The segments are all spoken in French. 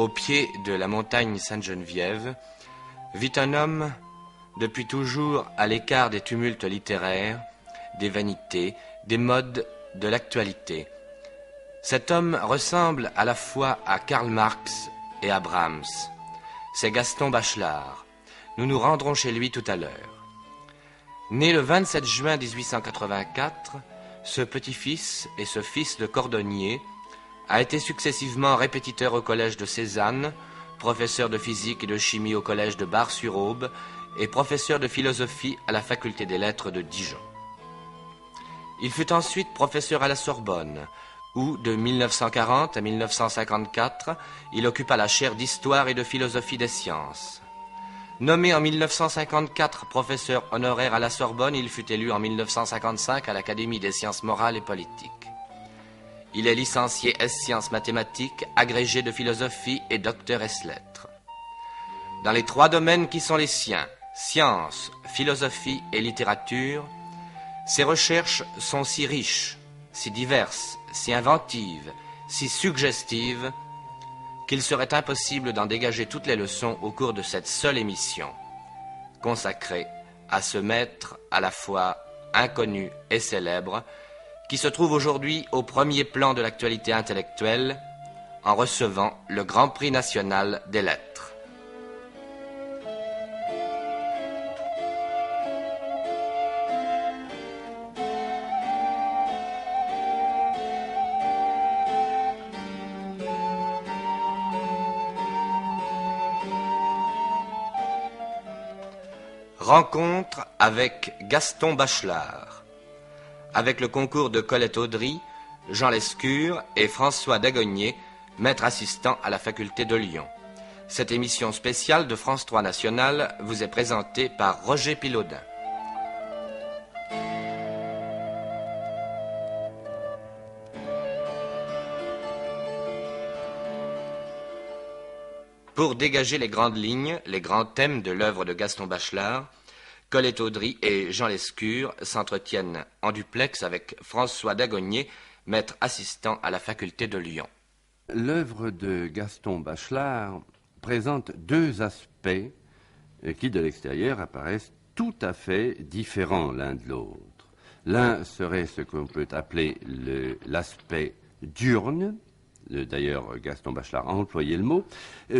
au pied de la montagne Sainte-Geneviève, vit un homme depuis toujours à l'écart des tumultes littéraires, des vanités, des modes de l'actualité. Cet homme ressemble à la fois à Karl Marx et à Brahms. C'est Gaston Bachelard. Nous nous rendrons chez lui tout à l'heure. Né le 27 juin 1884, ce petit-fils et ce fils de cordonnier a été successivement répétiteur au collège de Cézanne, professeur de physique et de chimie au collège de Bar-sur-Aube et professeur de philosophie à la faculté des lettres de Dijon. Il fut ensuite professeur à la Sorbonne, où, de 1940 à 1954, il occupa la chaire d'histoire et de philosophie des sciences. Nommé en 1954 professeur honoraire à la Sorbonne, il fut élu en 1955 à l'Académie des sciences morales et politiques. Il est licencié ès-sciences mathématiques, agrégé de philosophie et docteur ès-lettres. Dans les trois domaines qui sont les siens, sciences, philosophie et littérature, ses recherches sont si riches, si diverses, si inventives, si suggestives, qu'il serait impossible d'en dégager toutes les leçons au cours de cette seule émission, consacrée à ce maître à la fois inconnu et célèbre, qui se trouve aujourd'hui au premier plan de l'actualité intellectuelle, en recevant le Grand Prix national des lettres. Rencontre avec Gaston Bachelard, avec le concours de Colette Audry, Jean Lescure et François Dagognier, maître assistant à la faculté de Lyon. Cette émission spéciale de France 3 National vous est présentée par Roger Pilaudin. Pour dégager les grandes lignes, les grands thèmes de l'œuvre de Gaston Bachelard, Colette Audry et Jean Lescure s'entretiennent en duplex avec François Dagognier, maître assistant à la faculté de Lyon. L'œuvre de Gaston Bachelard présente deux aspects qui, de l'extérieur, apparaissent tout à fait différents l'un de l'autre. L'un serait ce qu'on peut appeler l'aspect diurne. D'ailleurs, Gaston Bachelard a employé le mot,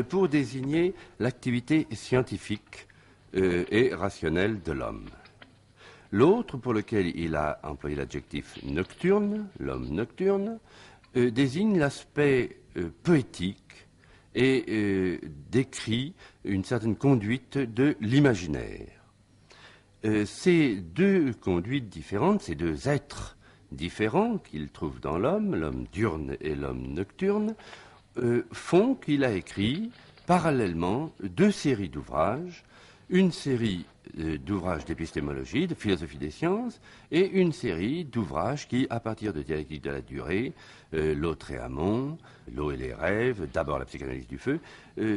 pour désigner l'activité scientifique et rationnelle de l'homme. L'autre, pour lequel il a employé l'adjectif nocturne, l'homme nocturne, désigne l'aspect poétique et décrit une certaine conduite de l'imaginaire. Ces deux conduites différentes, ces deux êtres différents qu'il trouve dans l'homme diurne et l'homme nocturne, font qu'il a écrit parallèlement deux séries d'ouvrages, une série d'ouvrages d'épistémologie, de philosophie des sciences, et une série d'ouvrages qui, à partir de dialectique de la durée, Lautréamont, L'eau et les rêves, d'abord la psychanalyse du feu,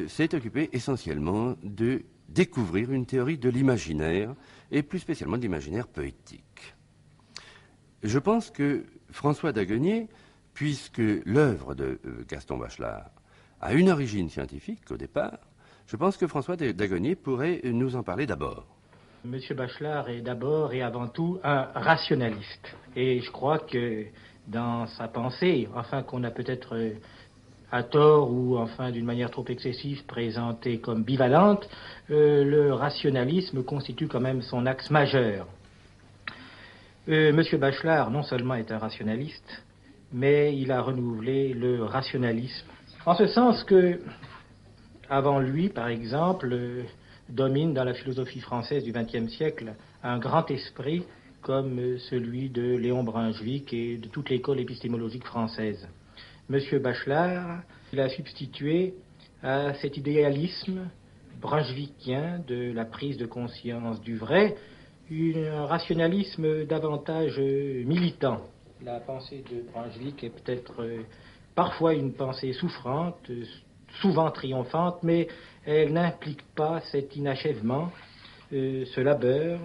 s'est occupé essentiellement de découvrir une théorie de l'imaginaire, et plus spécialement de l'imaginaire poétique. Je pense que François Dagognier, puisque l'œuvre de Gaston Bachelard a une origine scientifique au départ, je pense que François Dagognier pourrait nous en parler d'abord. Monsieur Bachelard est d'abord et avant tout un rationaliste. Et je crois que dans sa pensée, enfin qu'on a peut-être à tort ou enfin d'une manière trop excessive présentée comme bivalente, le rationalisme constitue quand même son axe majeur. Monsieur Bachelard non seulement est un rationaliste, mais il a renouvelé le rationalisme. En ce sens que, avant lui, par exemple, domine dans la philosophie française du XXe siècle un grand esprit comme celui de Léon Brunswick et de toute l'école épistémologique française. Monsieur Bachelard, il a substitué à cet idéalisme brunswickien de la prise de conscience du vrai un rationalisme davantage militant. La pensée de Brunswick est peut-être parfois une pensée souffrante, souvent triomphante, mais elle n'implique pas cet inachèvement, ce labeur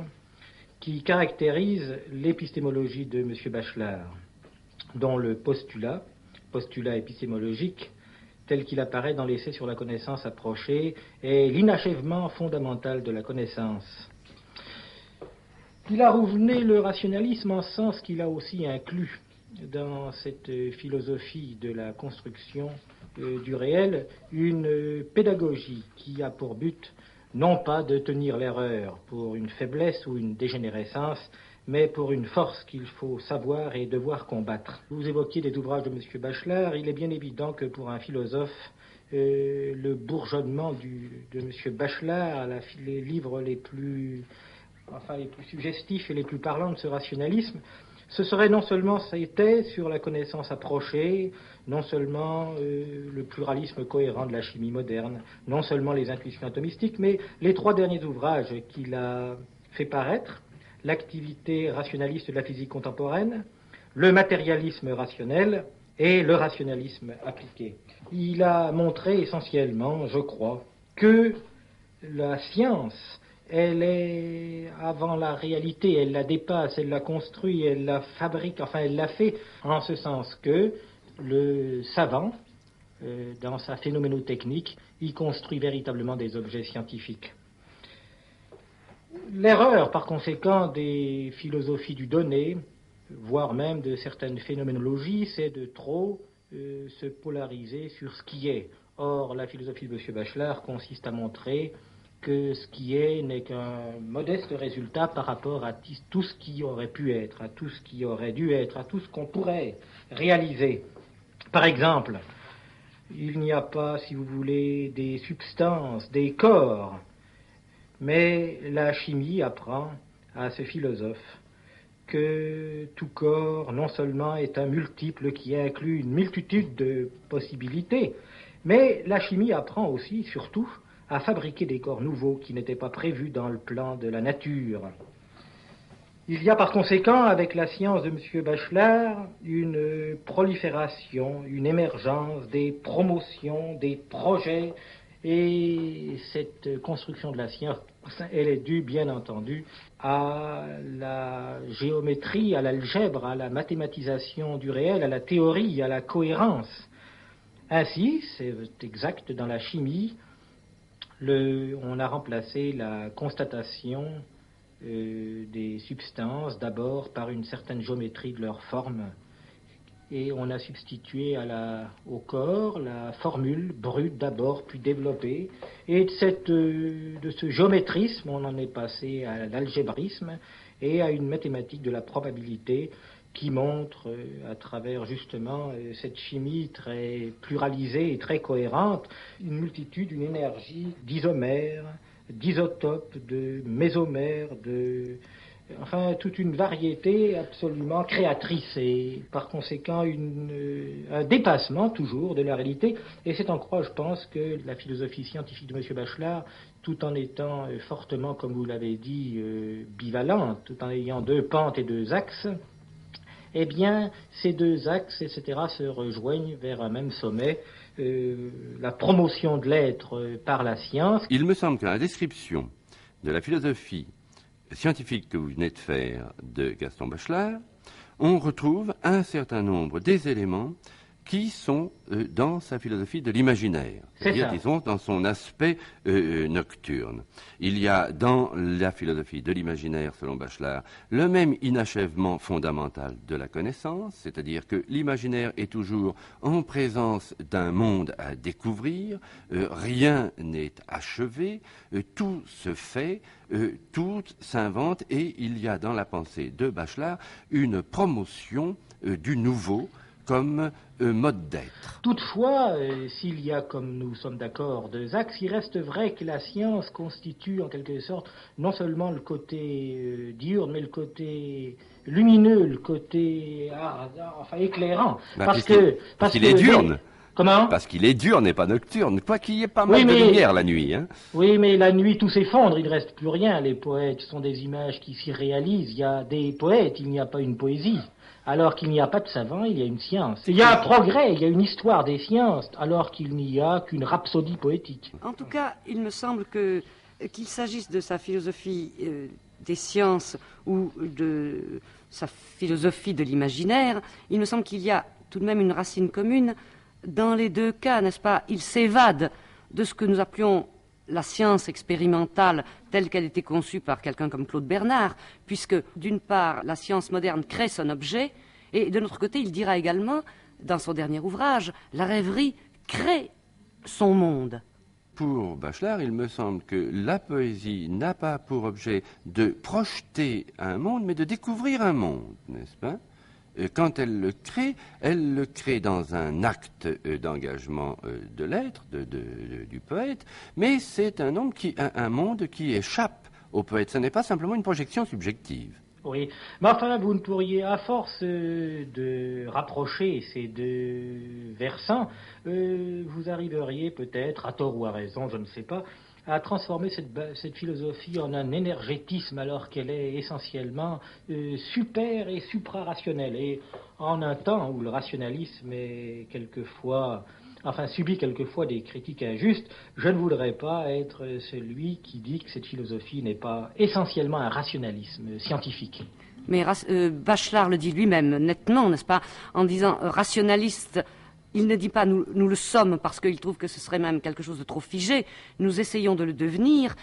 qui caractérise l'épistémologie de M. Bachelard, dont le postulat épistémologique, tel qu'il apparaît dans l'essai sur la connaissance approchée, est l'inachèvement fondamental de la connaissance. Il a rouvené le rationalisme en ce sens qu'il a aussi inclus dans cette philosophie de la construction du réel une pédagogie qui a pour but non pas de tenir l'erreur pour une faiblesse ou une dégénérescence, mais pour une force qu'il faut savoir et devoir combattre. Vous évoquiez des ouvrages de M. Bachelard. Il est bien évident que pour un philosophe, le bourgeonnement de M. Bachelard, les livres les plus suggestifs et les plus parlants de ce rationalisme, ce serait non seulement c'était sur la connaissance approchée, non seulement le pluralisme cohérent de la chimie moderne, non seulement les intuitions atomistiques, mais les 3 derniers ouvrages qu'il a fait paraître, l'activité rationaliste de la physique contemporaine, le matérialisme rationnel et le rationalisme appliqué. Il a montré essentiellement, je crois, que la science, elle est avant la réalité, elle la dépasse, elle la construit, elle la fabrique, enfin elle la fait, en ce sens que le savant, dans sa phénoménotechnique, y construit véritablement des objets scientifiques. L'erreur, par conséquent, des philosophies du donné, voire même de certaines phénoménologies, c'est de trop se polariser sur ce qui est. Or, la philosophie de M. Bachelard consiste à montrer que ce qui est n'est qu'un modeste résultat par rapport à tout ce qui aurait pu être, à tout ce qui aurait dû être, à tout ce qu'on pourrait réaliser. Par exemple, il n'y a pas, si vous voulez, des substances, des corps, mais la chimie apprend à ce philosophe que tout corps, non seulement est un multiple qui inclut une multitude de possibilités, mais la chimie apprend aussi, surtout, à fabriquer des corps nouveaux qui n'étaient pas prévus dans le plan de la nature. Il y a par conséquent, avec la science de M. Bachelard, une prolifération, une émergence, des promotions, des projets, et cette construction de la science, elle est due, bien entendu, à la géométrie, à l'algèbre, à la mathématisation du réel, à la théorie, à la cohérence. Ainsi, c'est exact dans la chimie, on a remplacé la constatation des substances d'abord par une certaine géométrie de leur forme et on a substitué au corps la formule brute d'abord puis développée et de ce géométrisme on en est passé à l'algébrisme et à une mathématique de la probabilité qui montre à travers justement cette chimie très pluralisée et très cohérente une multitude, une énergie d'isomères, d'isotopes, de mésomères, enfin toute une variété absolument créatrice et par conséquent un dépassement toujours de la réalité. Et c'est en croix, je pense, que la philosophie scientifique de M. Bachelard, tout en étant fortement, comme vous l'avez dit, bivalente, tout en ayant 2 pentes et 2 axes, eh bien, ces 2 axes, etc., se rejoignent vers un même sommet, la promotion de l'être par la science. Il me semble que la description de la philosophie scientifique que vous venez de faire de Gaston Bachelard, on retrouve un certain nombre des éléments qui sont dans sa philosophie de l'imaginaire, c'est-à-dire, disons, dans son aspect nocturne. Il y a dans la philosophie de l'imaginaire, selon Bachelard, le même inachèvement fondamental de la connaissance, c'est-à-dire que l'imaginaire est toujours en présence d'un monde à découvrir, rien n'est achevé, tout se fait, tout s'invente, et il y a dans la pensée de Bachelard une promotion du nouveau, comme mode d'être. Toutefois, s'il y a, comme nous sommes d'accord, 2 axes, il reste vrai que la science constitue en quelque sorte non seulement le côté diurne, mais le côté lumineux, le côté éclairant. Parce qu'il est diurne. Comment ? Parce qu'il est diurne et pas nocturne. Quoi qu'il y ait pas mal de lumière la nuit. Hein. Oui, mais la nuit, tout s'effondre, il ne reste plus rien. Les poètes sont des images qui s'y réalisent. Il y a des poètes, il n'y a pas une poésie. Alors qu'il n'y a pas de savant, il y a une science. Il y a un progrès, il y a une histoire des sciences, alors qu'il n'y a qu'une rhapsodie poétique. En tout cas, il me semble qu'il s'agisse de sa philosophie des sciences ou de sa philosophie de l'imaginaire, il me semble qu'il y a tout de même une racine commune dans les deux cas, n'est-ce pas, il s'évade de ce que nous appelions la science expérimentale telle qu'elle était conçue par quelqu'un comme Claude Bernard, puisque d'une part, la science moderne crée son objet, et de notre côté, il dira également, dans son dernier ouvrage, la rêverie crée son monde. Pour Bachelard, il me semble que la poésie n'a pas pour objet de projeter un monde, mais de découvrir un monde, n'est-ce pas? Quand elle le crée dans un acte d'engagement de l'être, du poète, mais c'est un monde qui échappe au poète. Ce n'est pas simplement une projection subjective. Oui, mais enfin, vous ne pourriez, à force de rapprocher ces deux versants, vous arriveriez peut-être, à tort ou à raison, je ne sais pas, à transformer cette philosophie en un énergétisme alors qu'elle est essentiellement super et supra-rationnelle. Et en un temps où le rationalisme est subit quelquefois des critiques injustes, je ne voudrais pas être celui qui dit que cette philosophie n'est pas essentiellement un rationalisme scientifique. Mais Bachelard le dit lui-même nettement, n'est-ce pas, en disant rationaliste. Il ne dit pas nous le sommes parce qu'il trouve que ce serait même quelque chose de trop figé. Nous essayons de le devenir.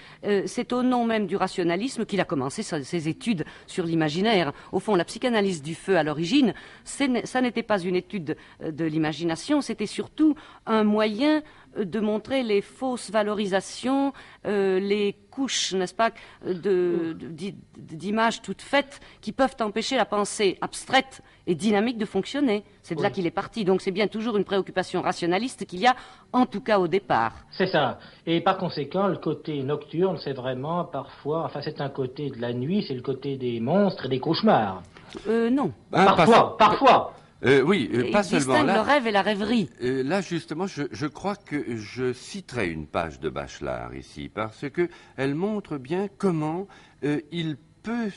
C'est au nom même du rationalisme qu'il a commencé ses études sur l'imaginaire. Au fond, la psychanalyse du feu à l'origine, ça n'était pas une étude de l'imagination, c'était surtout un moyen de montrer les fausses valorisations, les couches, n'est-ce pas, d'images toutes faites qui peuvent empêcher la pensée abstraite et dynamique de fonctionner. C'est de là qu'il est parti. Donc c'est bien toujours une préoccupation rationaliste qu'il y a, en tout cas au départ. C'est ça. Et par conséquent, le côté nocturne, c'est vraiment parfois, c'est un côté de la nuit, c'est le côté des monstres et des cauchemars. Non. Parfois. Oui, pas seulement. Il distingue le rêve et la rêverie. Là, justement, je crois que je citerai une page de Bachelard ici, parce que elle montre bien comment il peut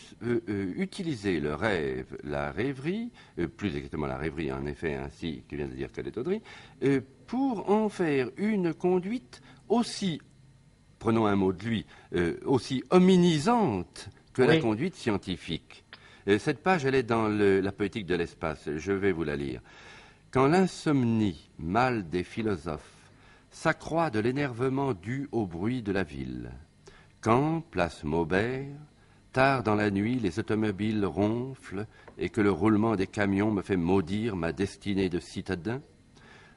utiliser le rêve, la rêverie, plus exactement la rêverie, en effet, ainsi que vient de dire Colette Audry, pour en faire une conduite aussi, prenons un mot de lui, aussi hominisante que la conduite scientifique. Cette page, elle est dans la poétique de l'espace. Je vais vous la lire. Quand l'insomnie, mal des philosophes, s'accroît de l'énervement dû au bruit de la ville, quand, place Maubert, tard dans la nuit, les automobiles ronflent et que le roulement des camions me fait maudire ma destinée de citadin,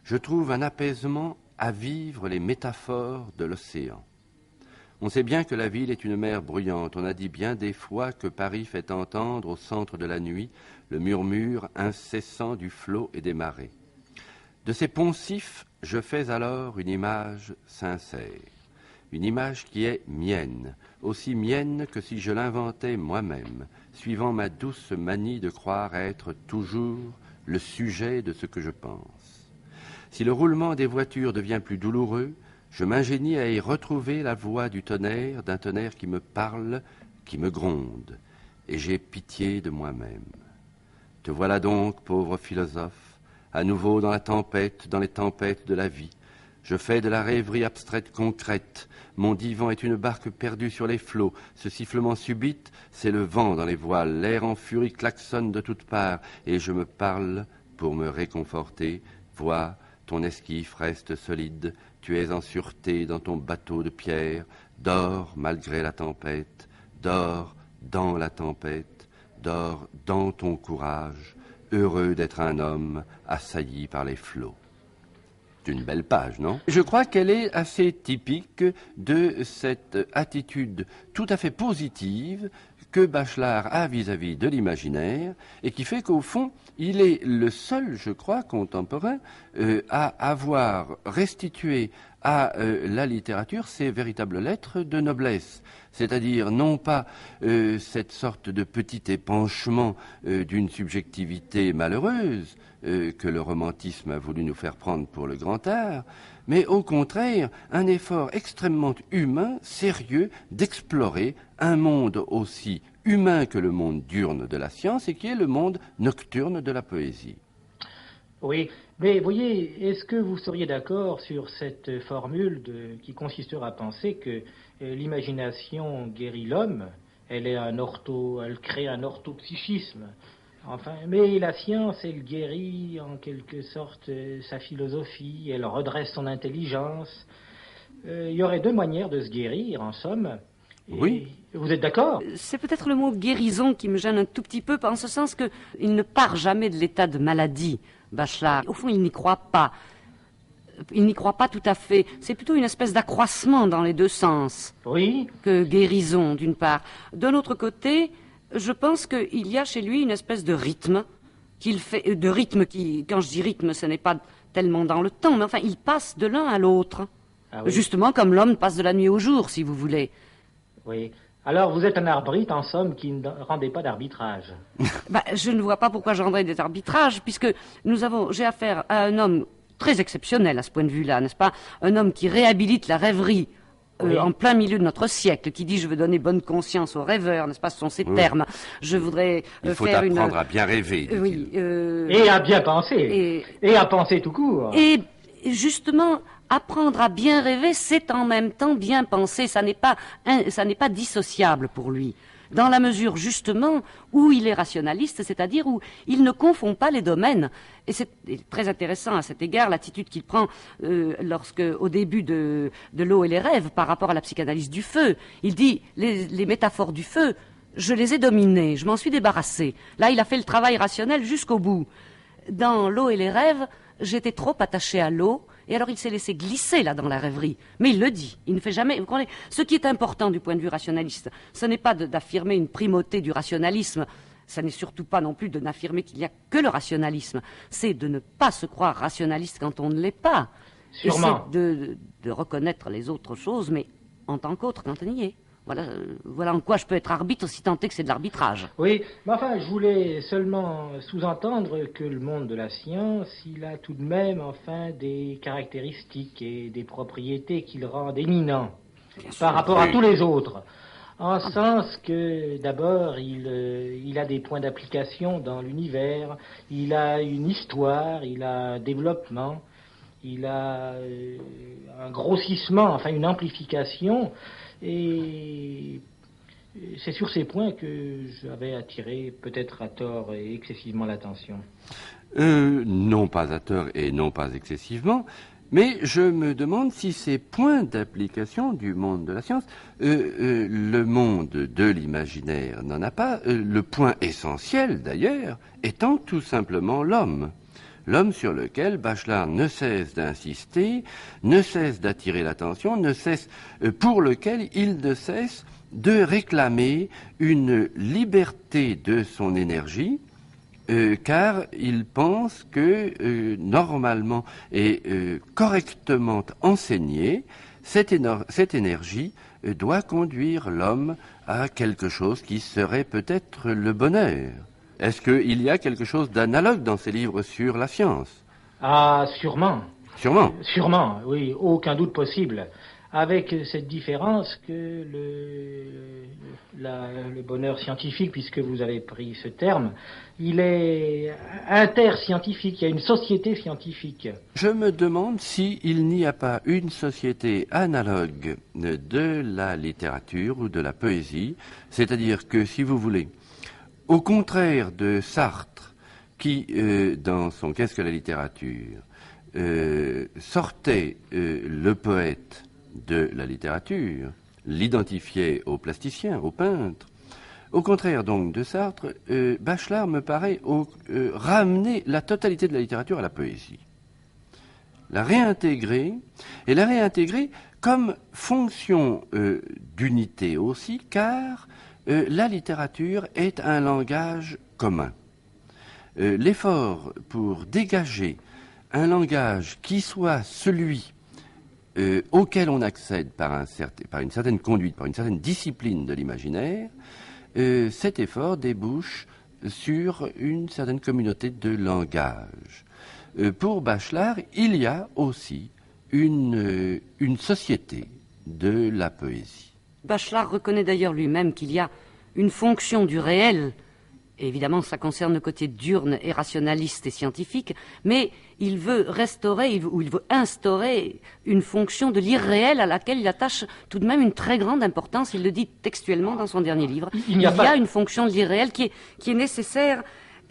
je trouve un apaisement à vivre les métaphores de l'océan. On sait bien que la ville est une mer bruyante. On a dit bien des fois que Paris fait entendre au centre de la nuit le murmure incessant du flot et des marées. De ces poncifs, je fais alors une image sincère, une image qui est mienne, aussi mienne que si je l'inventais moi-même, suivant ma douce manie de croire être toujours le sujet de ce que je pense. Si le roulement des voitures devient plus douloureux, je m'ingénie à y retrouver la voix du tonnerre, d'un tonnerre qui me parle, qui me gronde, et j'ai pitié de moi-même. Te voilà donc, pauvre philosophe, à nouveau dans la tempête, dans les tempêtes de la vie. Je fais de la rêverie abstraite concrète. Mon divan est une barque perdue sur les flots. Ce sifflement subit, c'est le vent dans les voiles. L'air en furie klaxonne de toutes parts, et je me parle pour me réconforter. Vois, ton esquif reste solide. Tu es en sûreté dans ton bateau de pierre, dors malgré la tempête, dors dans la tempête, dors dans ton courage, heureux d'être un homme assailli par les flots. C'est une belle page, non? Je crois qu'elle est assez typique de cette attitude tout à fait positive que Bachelard a vis-à-vis de l'imaginaire et qui fait qu'au fond, il est le seul, je crois, contemporain à avoir restitué à la littérature ses véritables lettres de noblesse. C'est-à-dire non pas cette sorte de petit épanchement d'une subjectivité malheureuse que le romantisme a voulu nous faire prendre pour le grand art, mais au contraire un effort extrêmement humain, sérieux, d'explorer un monde aussi humain que le monde diurne de la science et qui est le monde nocturne de la poésie. Oui, mais voyez, est-ce que vous seriez d'accord sur cette formule qui consisterait à penser que l'imagination guérit l'homme, elle crée un orthopsychisme, Enfin, mais la science, elle guérit en quelque sorte sa philosophie, elle redresse son intelligence. Il y aurait deux manières de se guérir, en somme. Et Oui. vous êtes d'accord? C'est peut-être le mot guérison qui me gêne un tout petit peu, en ce sens qu'il ne part jamais de l'état de maladie, Bachelard. Au fond, il n'y croit pas. Il n'y croit pas tout à fait. C'est plutôt une espèce d'accroissement dans les deux sens Oui. que guérison, d'une part. D'un autre côté, je pense qu'il y a chez lui une espèce de rythme qu'il fait, de rythme qui, quand je dis rythme, ce n'est pas tellement dans le temps, mais enfin, il passe de l'un à l'autre. Ah oui. Justement comme l'homme passe de la nuit au jour, si vous voulez. Oui. Alors, vous êtes un arbitre, en somme, qui ne rendait pas d'arbitrage. Je ne vois pas pourquoi je rendrais des arbitrages, puisque j'ai affaire à un homme très exceptionnel à ce point de vue-là, n'est-ce pas? Un homme qui réhabilite la rêverie Oui. en plein milieu de notre siècle, qui dit je veux donner bonne conscience aux rêveurs, n'est-ce pas? Ce sont ces termes. Je voudrais Il faut faire apprendre à bien rêver, dit-il. oui, Et à bien penser. Et à penser tout court. Et justement, apprendre à bien rêver, c'est en même temps bien penser. Ça n'est pas dissociable pour lui. Dans la mesure, justement, où il est rationaliste, c'est-à-dire où il ne confond pas les domaines. Et c'est très intéressant à cet égard l'attitude qu'il prend au début de l'eau et les rêves, par rapport à la psychanalyse du feu. Il dit, les métaphores du feu, je les ai dominées, je m'en suis débarrassé. Là, il a fait le travail rationnel jusqu'au bout. Dans l'eau et les rêves, j'étais trop attaché à l'eau, et alors il s'est laissé glisser là dans la rêverie. Mais il le dit, il ne fait jamais... Vous comprenez, ce qui est important du point de vue rationaliste, ce n'est pas d'affirmer une primauté du rationalisme, ça n'est surtout pas non plus de n'affirmer qu'il n'y a que le rationalisme, c'est de ne pas se croire rationaliste quand on ne l'est pas. Sûrement. Et c'est de reconnaître les autres choses, mais en tant qu'autre quand on y est. Voilà en quoi je peux être arbitre, si tant est que c'est de l'arbitrage. Oui, mais enfin, je voulais seulement sous-entendre que le monde de la science, il a tout de même, enfin, des caractéristiques et des propriétés qui le rendent éminent par rapport à tous les autres. En ce sens que, d'abord, il a des points d'application dans l'univers, il a une histoire, il a un développement, il a un grossissement, enfin une amplification. Et c'est sur ces points que j'avais attiré, peut-être à tort et excessivement, l'attention. Non pas à tort et non pas excessivement, mais je me demande si ces points d'application du monde de la science, le monde de l'imaginaire n'en a pas, le point essentiel d'ailleurs étant tout simplement l'homme. L'homme sur lequel Bachelard ne cesse d'insister, ne cesse d'attirer l'attention, pour lequel il ne cesse de réclamer une liberté de son énergie, car il pense que normalement et correctement enseignée, cette énergie doit conduire l'homme à quelque chose qui serait peut-être le bonheur. Est-ce qu'il y a quelque chose d'analogue dans ces livres sur la science? Ah, sûrement. Sûrement. Sûrement, oui, aucun doute possible. Avec cette différence que le bonheur scientifique, puisque vous avez pris ce terme, il est interscientifique, il y a une société scientifique. Je me demande s'il n'y a pas une société analogue de la littérature ou de la poésie, c'est-à-dire que, si vous voulez, au contraire de Sartre, qui, dans son Qu'est-ce que la littérature, sortait le poète de la littérature, l'identifiait au plasticien, au peintre, au contraire donc de Sartre, Bachelard me paraît ramener la totalité de la littérature à la poésie. La réintégrer, et la réintégrer comme fonction d'unité aussi, car la littérature est un langage commun. L'effort pour dégager un langage qui soit celui auquel on accède par une certaine conduite, par une certaine discipline de l'imaginaire, cet effort débouche sur une certaine communauté de langage. Pour Bachelard, il y a aussi une société de la poésie. Bachelard reconnaît d'ailleurs lui-même qu'il y a une fonction du réel, et évidemment ça concerne le côté diurne et rationaliste et scientifique, mais il veut restaurer, il veut instaurer une fonction de l'irréel à laquelle il attache tout de même une très grande importance, il le dit textuellement dans son dernier livre. Il y a une fonction de l'irréel qui est nécessaire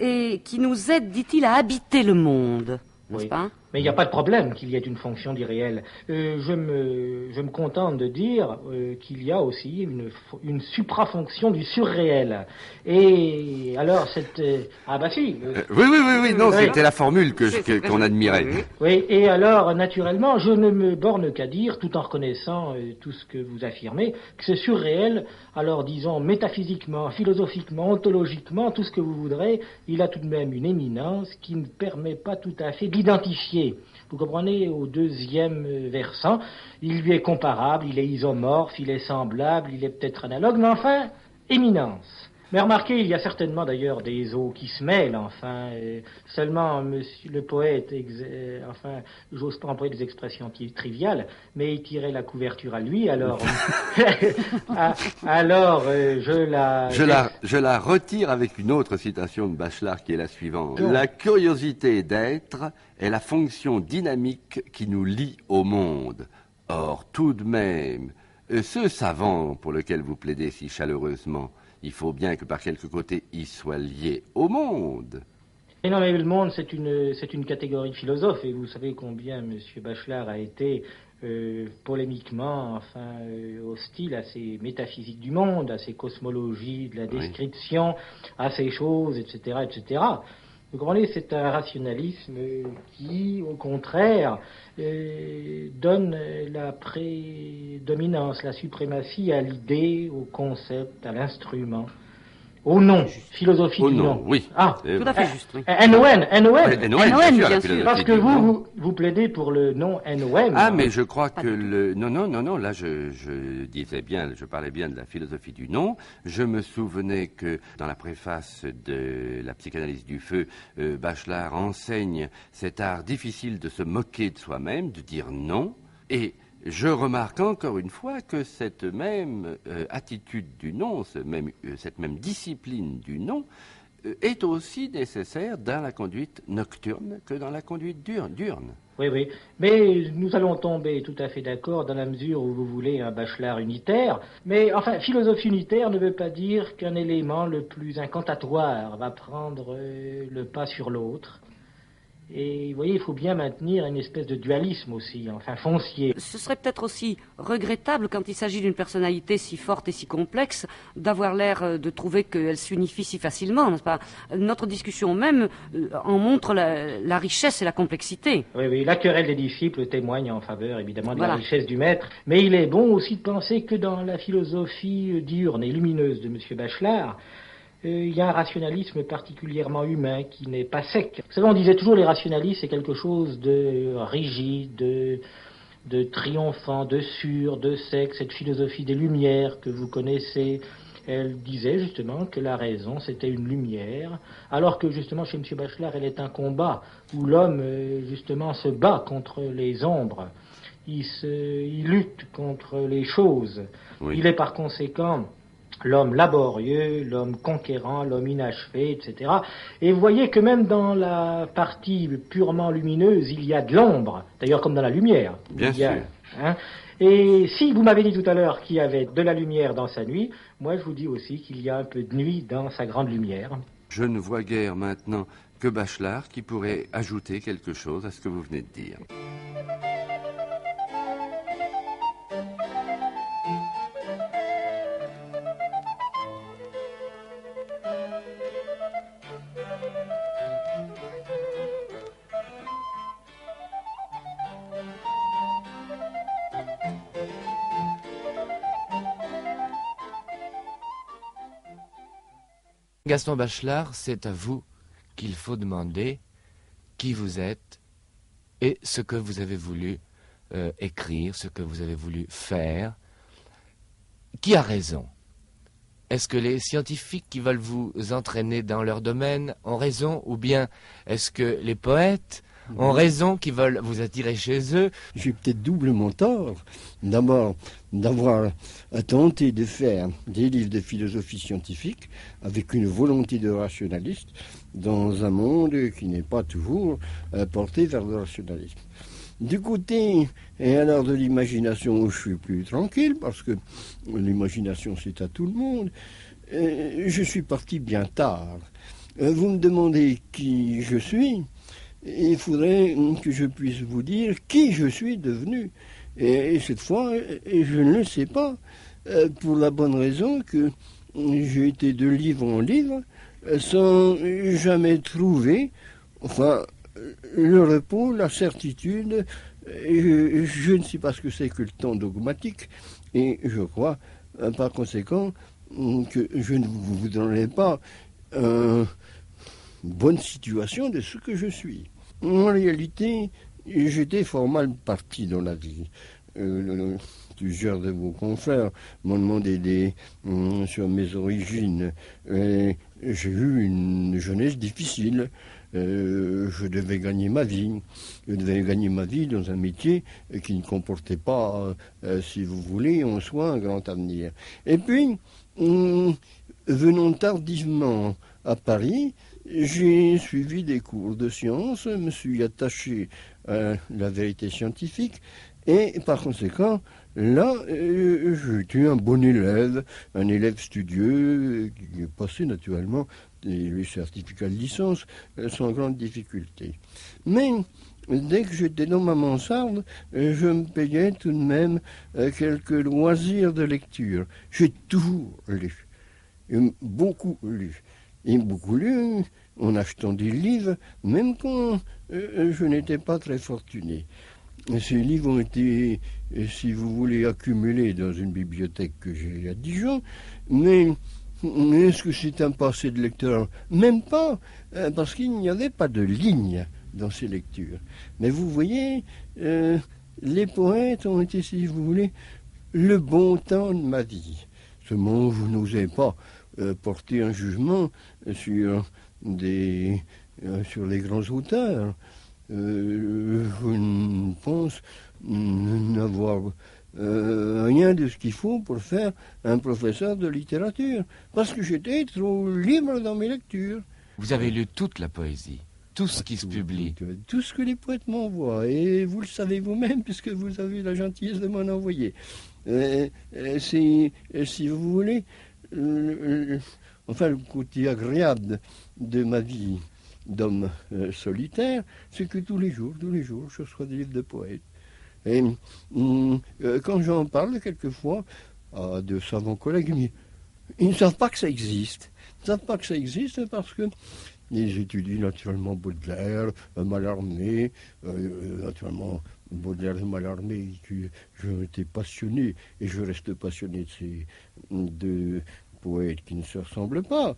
et qui nous aide, dit-il, à habiter le monde, n'est-ce Oui. pas? Mais il n'y a pas de problème qu'il y ait une fonction d'irréel. Je me contente de dire qu'il y a aussi une suprafonction du surréel. Et alors, ah bah si. Oui, non, Oui. c'était la formule qu'on admirait. Oui, et alors, naturellement, je ne me borne qu'à dire, tout en reconnaissant tout ce que vous affirmez, que ce surréel, alors disons métaphysiquement, philosophiquement, ontologiquement, tout ce que vous voudrez, il a tout de même une éminence qui ne permet pas tout à fait d'identifier. Vous comprenez, au deuxième versant, il lui est comparable, il est isomorphe, il est semblable, il est peut-être analogue, mais enfin, éminence. Mais remarquez, il y a certainement d'ailleurs des eaux qui se mêlent, enfin, seulement monsieur le poète, enfin, j'ose pas employer des expressions triviales, mais il tirait la couverture à lui, alors, alors, Je la retire avec une autre citation de Bachelard qui est la suivante. Donc. La curiosité d'être est la fonction dynamique qui nous lie au monde. Or, tout de même, ce savant pour lequel vous plaidez si chaleureusement, il faut bien que par quelque côté il soit lié au monde. Et non, mais le monde, c'est une catégorie de philosophes, et vous savez combien M. Bachelard a été polémiquement, enfin, hostile à ces métaphysiques du monde, à ces cosmologies de la description, à ces choses, etc., etc. Vous comprenez, c'est un rationalisme qui, au contraire, donne la prédominance, la suprématie à l'idée, au concept, à l'instrument, au nom, philosophie Au du nom, nom. oui. Ah, Tout à fait juste, oui. NON. NON, bien sûr. philosophie Parce que du nom. vous plaidez pour le nom NOM. Ah, mais je crois que Non, là, je parlais bien de la philosophie du non. Je me souvenais que dans la préface de la psychanalyse du feu, Bachelard enseigne cet art difficile de se moquer de soi-même, de dire non. Et je remarque encore une fois que cette même attitude du non, cette même discipline du non, est aussi nécessaire dans la conduite nocturne que dans la conduite diurne. Oui. Mais nous allons tomber tout à fait d'accord dans la mesure où vous voulez un Bachelard unitaire. Mais enfin, philosophie unitaire ne veut pas dire qu'un élément le plus incantatoire va prendre le pas sur l'autre. Et vous voyez, il faut bien maintenir une espèce de dualisme aussi, enfin foncier. Ce serait peut-être aussi regrettable, quand il s'agit d'une personnalité si forte et si complexe, d'avoir l'air de trouver qu'elle s'unifie si facilement, n'est-ce pas? Notre discussion même en montre la richesse et la complexité. Oui, la querelle des disciples témoigne en faveur, évidemment, de Voilà. la richesse du maître. Mais il est bon aussi de penser que dans la philosophie diurne et lumineuse de M. Bachelard, il y a un rationalisme particulièrement humain qui n'est pas sec. Vous savez, on disait toujours les rationalistes, c'est quelque chose de rigide, de triomphant, de sûr, de sec, cette philosophie des Lumières que vous connaissez. Elle disait justement que la raison, c'était une lumière, alors que justement chez M. Bachelard, elle est un combat où l'homme, justement, se bat contre les ombres. Il lutte contre les choses. Oui. Il est par conséquent l'homme laborieux, l'homme conquérant, l'homme inachevé, etc. Et vous voyez que même dans la partie purement lumineuse, il y a de l'ombre, d'ailleurs comme dans la lumière. Bien Il y a, sûr. hein. Et si vous m'avez dit tout à l'heure qu'il y avait de la lumière dans sa nuit, moi je vous dis aussi qu'il y a un peu de nuit dans sa grande lumière. Je ne vois guère maintenant que Bachelard qui pourrait ajouter quelque chose à ce que vous venez de dire. Gaston Bachelard, c'est à vous qu'il faut demander qui vous êtes et ce que vous avez voulu écrire, ce que vous avez voulu faire. Qui a raison? Est-ce que les scientifiques qui veulent vous entraîner dans leur domaine ont raison, ou bien est-ce que les poètes ont raison qui veulent vous attirer chez eux? J'ai peut-être doublement tort. D'abord, d'avoir tenté de faire des livres de philosophie scientifique avec une volonté de rationaliste dans un monde qui n'est pas toujours porté vers le rationalisme. Du côté, et alors de l'imagination, je suis plus tranquille, parce que l'imagination c'est à tout le monde. Je suis parti bien tard. Vous me demandez qui je suis, il faudrait que je puisse vous dire qui je suis devenu. Et cette fois, je ne le sais pas, pour la bonne raison que j'ai été de livre en livre sans jamais trouver, enfin, le repos, la certitude. Je ne sais pas ce que c'est que le temps dogmatique, et je crois, par conséquent, que je ne vous donnerai pas une bonne situation de ce que je suis. En réalité, j'étais fort mal parti dans la vie. Plusieurs de vos confrères m'ont demandé sur mes origines. J'ai eu une jeunesse difficile. Je devais gagner ma vie. Je devais gagner ma vie dans un métier qui ne comportait pas, si vous voulez, en soi un grand avenir. Et puis, venant tardivement à Paris, j'ai suivi des cours de sciences, me suis attaché à la vérité scientifique, et par conséquent, là, j'étais un bon élève, un élève studieux, qui passait naturellement les certificats de licence sans grande difficulté. Mais dès que j'étais dans ma mansarde, je me payais tout de même quelques loisirs de lecture. J'ai toujours lu, beaucoup lu. Et beaucoup lu en achetant des livres, même quand je n'étais pas très fortuné. Ces livres ont été, si vous voulez, accumulés dans une bibliothèque que j'ai à Dijon, mais est-ce que c'est un passé de lecteur? Même pas, parce qu'il n'y avait pas de ligne dans ces lectures. Mais vous voyez, les poètes ont été, si vous voulez, le bon temps de ma vie. Seulement, je n'osais pas porter un jugement sur les grands auteurs. Je ne pense n'avoir rien de ce qu'il faut pour faire un professeur de littérature, parce que j'étais trop libre dans mes lectures. Vous avez lu toute la poésie, tout ce qui se publie. Tout ce que les poètes m'envoient, et vous le savez vous-même, puisque vous avez la gentillesse de m'en envoyer. C'est, si vous voulez, enfin, le côté agréable de ma vie d'homme solitaire, c'est que tous les jours, je reçois des livres de poètes. Et quand j'en parle quelquefois à de savants collègues, ils ne savent pas que ça existe. Ils ne savent pas que ça existe parce que ils étudient naturellement Baudelaire, Mallarmé, naturellement Baudelaire et Mallarmé, j'ai été passionné, et je reste passionné de ces deux poètes qui ne se ressemblent pas.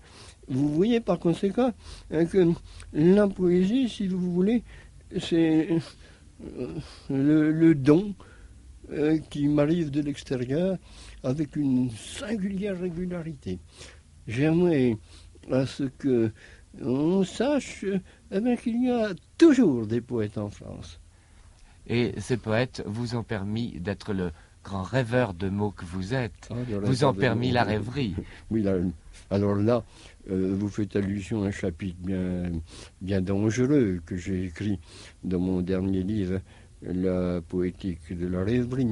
Vous voyez par conséquent que la poésie, si vous voulez, c'est le don qui m'arrive de l'extérieur avec une singulière régularité. J'aimerais à ce que on sache qu'il y a toujours des poètes en France. Et ces poètes vous ont permis d'être le grand rêveur de mots que vous êtes, vous ont permis la rêverie. Oui, là, alors là, vous faites allusion à un chapitre bien dangereux que j'ai écrit dans mon dernier livre, La poétique de la rêverie.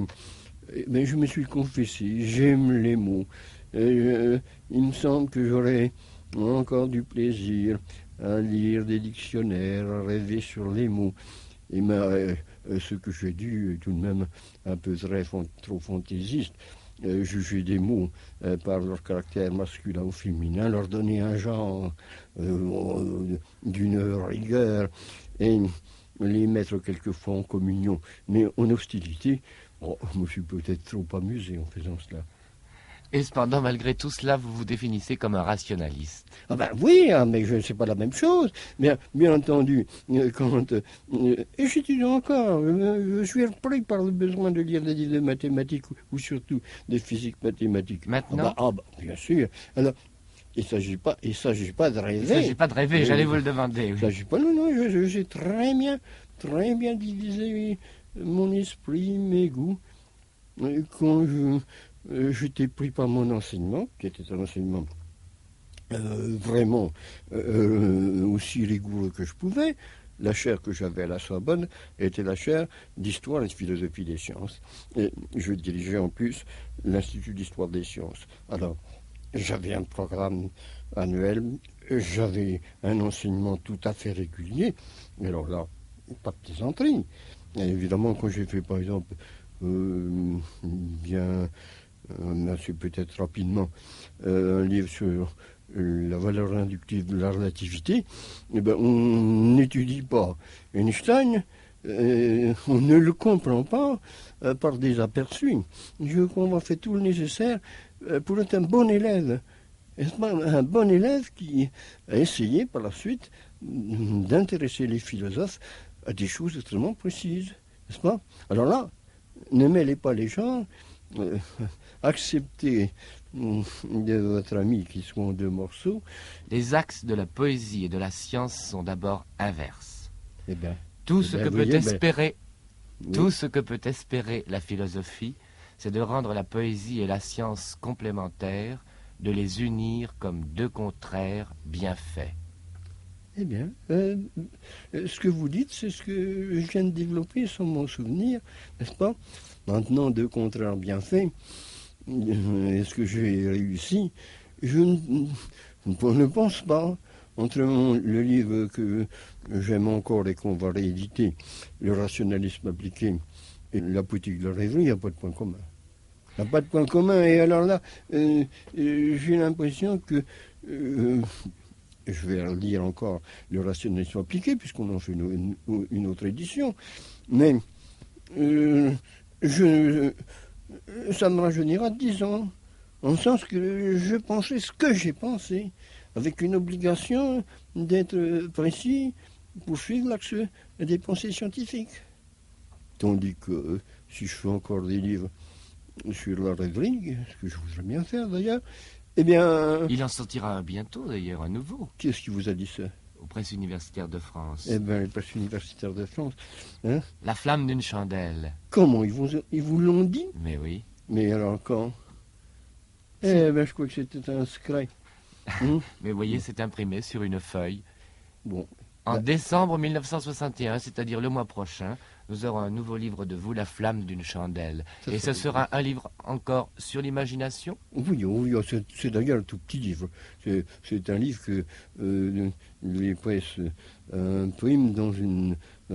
Mais je me suis confessé, j'aime les mots. Il me semble que j'aurais encore du plaisir à lire des dictionnaires, à rêver sur les mots. Et ce que j'ai dû, tout de même un peu trop fantaisiste, juger des mots par leur caractère masculin ou féminin, leur donner un genre d'une rigueur, et les mettre quelquefois en communion, mais en hostilité. Je me suis peut-être trop amusé en faisant cela. Et cependant, malgré tout cela, vous vous définissez comme un rationaliste. Ah ben oui, mais je ne sais pas la même chose. Mais bien entendu, quand... et j'étudie encore, je suis repris par le besoin de lire des livres de mathématiques ou surtout de physique mathématique. Maintenant bien sûr. Alors, il ne s'agit pas de rêver. Il ne s'agit pas de rêver, j'allais vous le demander. Il ne s'agit pas, non, j'ai très bien divisé mon esprit, mes goûts. Quand j'étais pris par mon enseignement, qui était un enseignement vraiment aussi rigoureux que je pouvais. La chaire que j'avais à la Sorbonne était la chaire d'histoire et de philosophie des sciences. Et je dirigeais en plus l'Institut d'histoire des sciences. Alors, j'avais un programme annuel j'avais un enseignement tout à fait régulier. Alors là, pas de plaisanterie. Et évidemment, quand j'ai fait, par exemple, c'est peut-être rapidement, un livre sur la valeur inductive de la relativité, eh ben, on n'étudie pas Einstein, on ne le comprend pas par des aperçus. Je veux qu'on va faire tout le nécessaire pour être un bon élève. Est-ce pas un bon élève qui a essayé par la suite d'intéresser les philosophes à des choses extrêmement précises, n'est-ce pas? Alors là, ne mêlez pas les gens, acceptez de votre ami qui sont en deux morceaux. Les axes de la poésie et de la science sont d'abord inverses. Eh bien, Tout ce que peut oui. espérer la philosophie, c'est de rendre la poésie et la science complémentaires, de les unir comme deux contraires bien faits. Eh bien, ce que vous dites, c'est ce que je viens de développer sans m'en souvenir, n'est-ce pas? Maintenant, deux contraires bien faits, est-ce que j'ai réussi? Je ne pense pas. Entre le livre que j'aime encore et qu'on va rééditer, Le rationalisme appliqué, et La poétique de la rêverie, il n'y a pas de point commun. Il n'y a pas de point commun. Et alors là, j'ai l'impression que... je vais relire encore Le rationalisme appliqué, puisqu'on en fait une autre édition. Mais ça me rajeunira de 10 ans, en sens que je pensais ce que j'ai pensé, avec une obligation d'être précis pour suivre l'axe des pensées scientifiques. Tandis que si je fais encore des livres sur la rêverie, ce que je voudrais bien faire d'ailleurs, eh bien... Il en sortira bientôt d'ailleurs un nouveau. Qu'est-ce qui vous a dit ça? Aux presses universitaires de France. Eh bien, les presses universitaires de France. Hein? La flamme d'une chandelle. Comment? Ils vous l'ont dit? Mais oui. Mais alors quand? Eh bien, je crois que c'était un secret. Mais vous voyez, c'est imprimé sur une feuille. Bon. En décembre 1961, c'est-à-dire le mois prochain, nous aurons un nouveau livre de vous, La flamme d'une chandelle. Et ce sera un livre encore sur l'imagination? Oui, c'est d'ailleurs un tout petit livre. C'est un livre que les presses impriment dans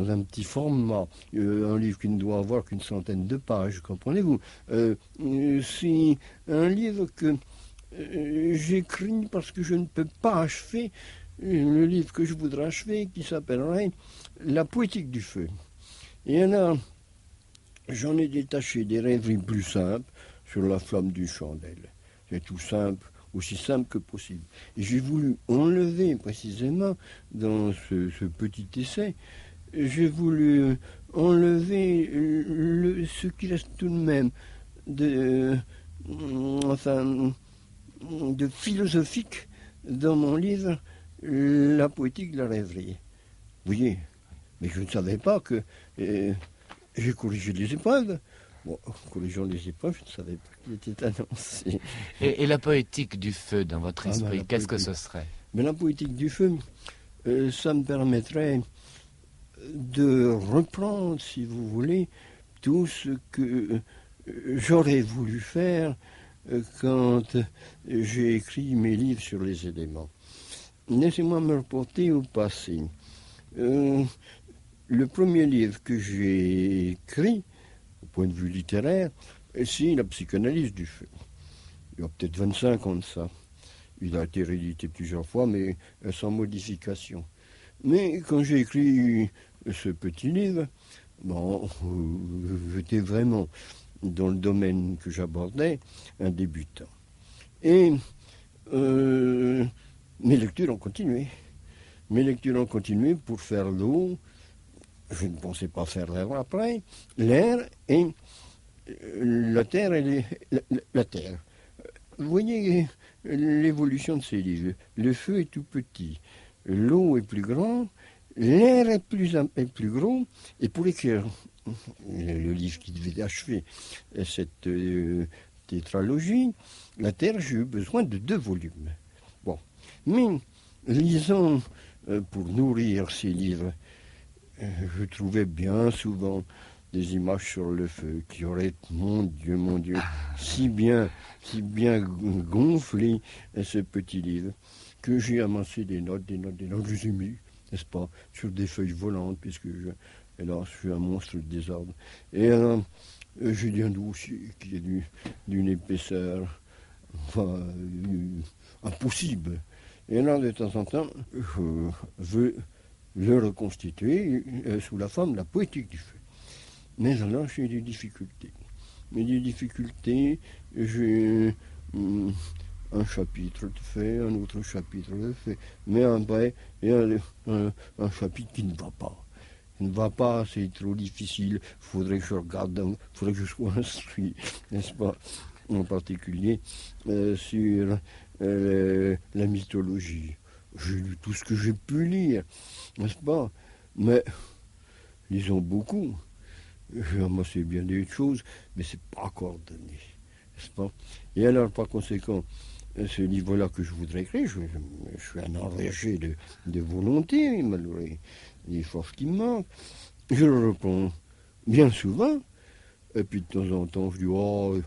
un petit format. Un livre qui ne doit avoir qu'une centaine de pages, comprenez-vous? C'est un livre que j'écris parce que je ne peux pas achever le livre que je voudrais achever, qui s'appellerait La poétique du feu. Et alors, j'en ai détaché des rêveries plus simples sur la flamme d'une chandelle. C'est tout simple, aussi simple que possible. Et j'ai voulu enlever précisément dans ce petit essai, j'ai voulu enlever ce qui reste tout de même de philosophique dans mon livre La poétique de la rêverie. Vous voyez, mais je ne savais pas que j'ai corrigé les épreuves. Bon, en corrigeant les épreuves, je ne savais pas qu'il était annoncé. Et la poétique du feu dans votre esprit, qu'est-ce que ce serait? Mais la poétique du feu, ça me permettrait de reprendre, si vous voulez, tout ce que j'aurais voulu faire quand j'ai écrit mes livres sur les éléments. Laissez-moi me reporter au passé. Le premier livre que j'ai écrit, au point de vue littéraire, c'est La psychanalyse du feu. Il y a peut-être 25 ans de ça. Il a été réédité plusieurs fois, mais sans modification. Mais quand j'ai écrit ce petit livre, bon, j'étais vraiment dans le domaine que j'abordais, un débutant. Et mes lectures ont continué. Mes lectures ont continué pour faire l'eau. Je ne pensais pas faire l'air après. L'air et la terre et la terre. Vous voyez l'évolution de ces livres. Le feu est tout petit. L'eau est plus grande. L'air est plus gros. Et pour écrire le livre qui devait achever cette tétralogie, la terre, j'ai eu besoin de 2 volumes. Bon. Mais, lisant pour nourrir ces livres, je trouvais bien souvent des images sur le feu qui auraient, mon Dieu, si bien gonflé ce petit livre. que j'ai amassé des notes, je les ai mis, n'est-ce pas, sur des feuilles volantes, puisque hélas, je suis un monstre de désordre. Et j'ai dit un dossier qui est d'une épaisseur impossible. Et là, de temps en temps, je veux le reconstituer sous la forme de la poétique du feu. Mais alors, j'ai des difficultés. J'ai un chapitre de fait, un autre chapitre de fait, mais après, il y a un chapitre qui ne va pas. Il ne va pas, c'est trop difficile, il faudrait que je regarde, il faudrait que je sois instruit, n'est-ce pas, en particulier sur la mythologie. J'ai lu tout ce que j'ai pu lire, n'est-ce pas, mais lisons beaucoup. J'ai amassé bien des choses, mais c'est pas coordonné, n'est-ce pas? Et alors, par conséquent, ce livre-là que je voudrais écrire, je suis un enragé de volonté, malgré les forces qui me manquent. Je le reprends bien souvent, et puis de temps en temps, je dis, oh,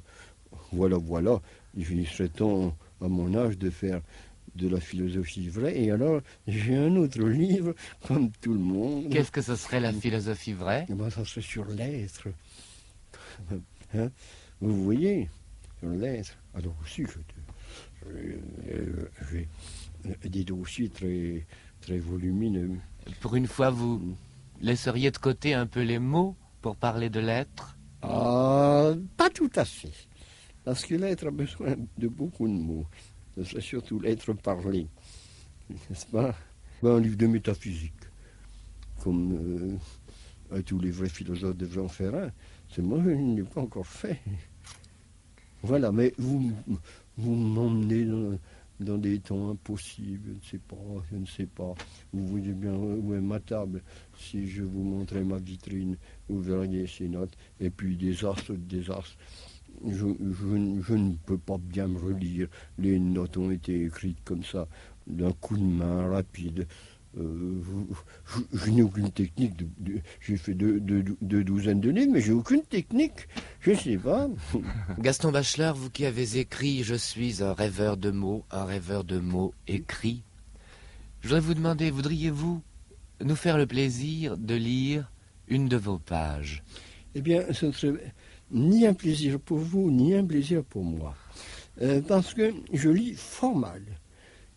voilà, il serait temps, à mon âge, de faire de la philosophie vraie. Et alors, j'ai un autre livre, comme tout le monde. Qu'est-ce que ce serait la philosophie vraie? Eh ben, ça serait sur l'être. Hein? Vous voyez, sur l'être. Alors aussi, j'ai des dossiers très, très volumineux. Pour une fois, vous laisseriez de côté un peu les mots pour parler de l'être? Ah, pas tout à fait. Parce que l'être a besoin de beaucoup de mots. Ce serait surtout l'être parlé. N'est-ce pas? Un livre de métaphysique. Comme tous les vrais philosophes devraient en faire un. C'est moi, je ne l'ai pas encore fait. Voilà, mais vous m'emmenez dans des temps impossibles, je ne sais pas. Vous voyez bien où est ma table. Si je vous montrais ma vitrine, vous verriez ces notes. Et puis des astres. Je ne peux pas bien me relire. Les notes ont été écrites comme ça, d'un coup de main rapide. Je n'ai aucune technique. J'ai fait deux douzaines de livres, mais j'ai aucune technique. Je ne sais pas. Gaston Bachelard, vous qui avez écrit « Je suis un rêveur de mots écrits », je voudrais vous demander, voudriez-vous nous faire le plaisir de lire une de vos pages? Eh bien, ce ne serait ni un plaisir pour vous, ni un plaisir pour moi. Parce que je lis fort mal.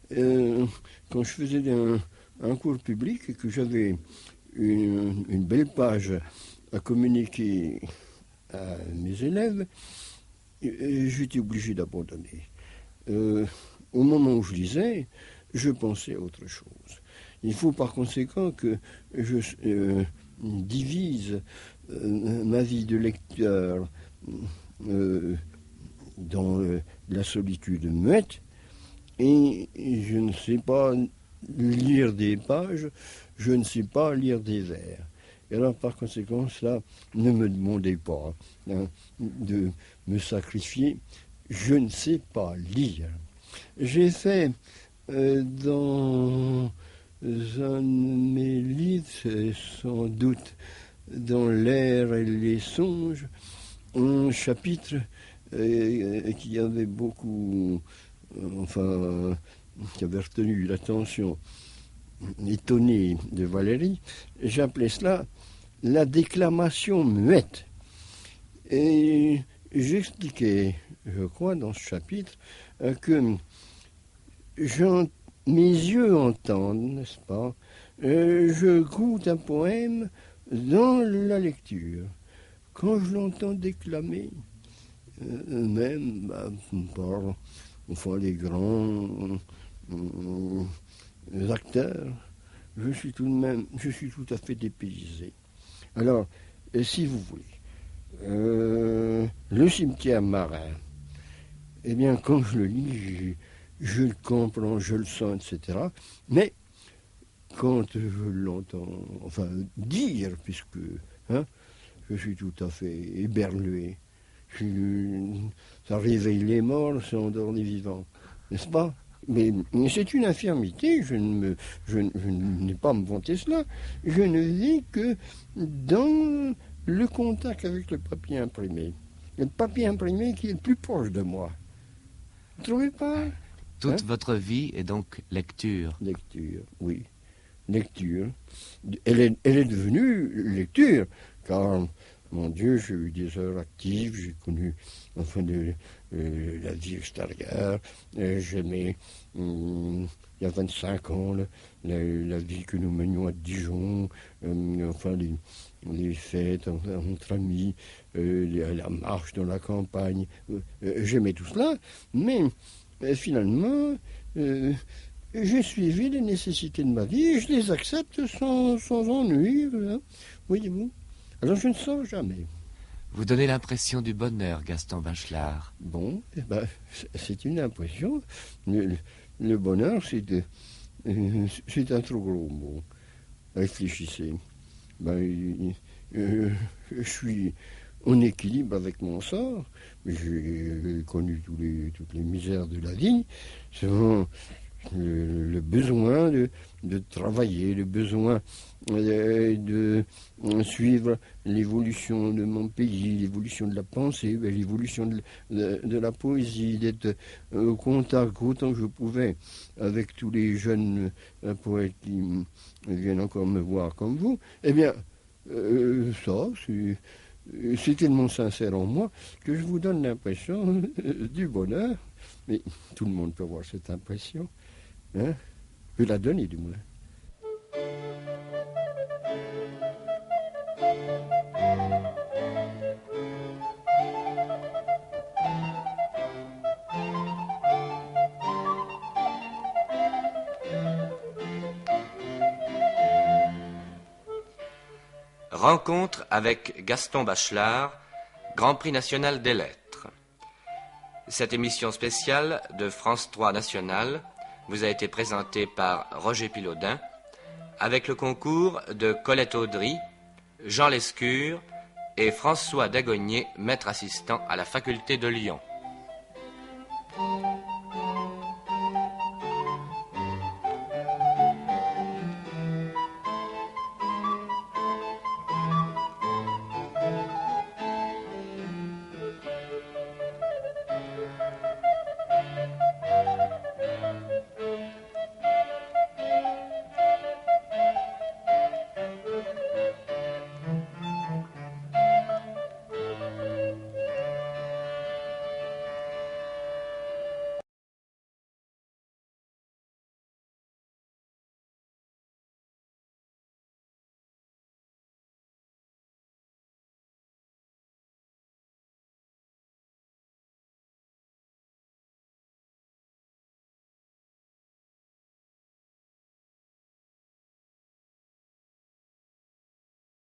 Quand je faisais un cours public et que j'avais une belle page à communiquer à mes élèves, j'étais obligé d'abandonner. Au moment où je lisais, je pensais à autre chose. Il faut par conséquent que je divise ma vie de lecteur dans la solitude muette, et je ne sais pas lire des pages, je ne sais pas lire des vers. Et alors, par conséquent, cela ne me demandez pas de me sacrifier. Je ne sais pas lire. J'ai fait dans un de mes livres, c'est sans doute dans l'air et les songes, un chapitre qui avait beaucoup, qui avait retenu l'attention étonnée de Valérie. J'appelais cela la déclamation muette. Et j'expliquais, je crois, dans ce chapitre, que mes yeux entendent, n'est-ce pas? Je goûte un poème dans la lecture. Quand je l'entends déclamer, même par les grands acteurs, je suis tout à fait dépaysé. Alors, si vous voulez, le cimetière marin, eh bien, quand je le lis, je le comprends, je le sens, etc. Mais quand je l'entends, dire, puisque je suis tout à fait éberlué, ça réveille les morts, ça endort les vivants, n'est-ce pas? Mais c'est une infirmité, je n'ai pas à me vanter cela. Je ne vis que dans le contact avec le papier imprimé. Le papier imprimé qui est le plus proche de moi. Vous ne trouvez pas? Toute votre vie est donc lecture. Lecture, oui. Lecture. Elle est devenue lecture, car, mon Dieu, j'ai eu des heures actives, j'ai connu, enfin, la vie extérieure. J'aimais, il y a 25 ans, la vie que nous menions à Dijon, enfin, les fêtes entre amis, la marche dans la campagne. J'aimais tout cela, mais finalement, j'ai suivi les nécessités de ma vie et je les accepte sans ennui. Hein, voyez-vous. Alors je ne sors jamais. Vous donnez l'impression du bonheur, Gaston Bachelard. Bon, c'est une impression. Le bonheur, c'est un trop gros mot. Réfléchissez. Je suis en équilibre avec mon sort. J'ai connu toutes les misères de la vie. C'est vraiment le besoin de travailler, le besoin de suivre l'évolution de mon pays, l'évolution de la pensée, l'évolution de la poésie, d'être au contact autant que je pouvais avec tous les jeunes poètes qui viennent encore me voir comme vous. Eh bien, ça, c'est tellement sincère en moi que je vous donne l'impression du bonheur. Mais tout le monde peut avoir cette impression. Hein? Peut la donner, du moins. Rencontre avec Gaston Bachelard, Grand Prix national des lettres. Cette émission spéciale de France 3 National vous a été présentée par Roger Pilaudin avec le concours de Colette Audry, Jean Lescure et François Dagognier, maître assistant à la faculté de Lyon.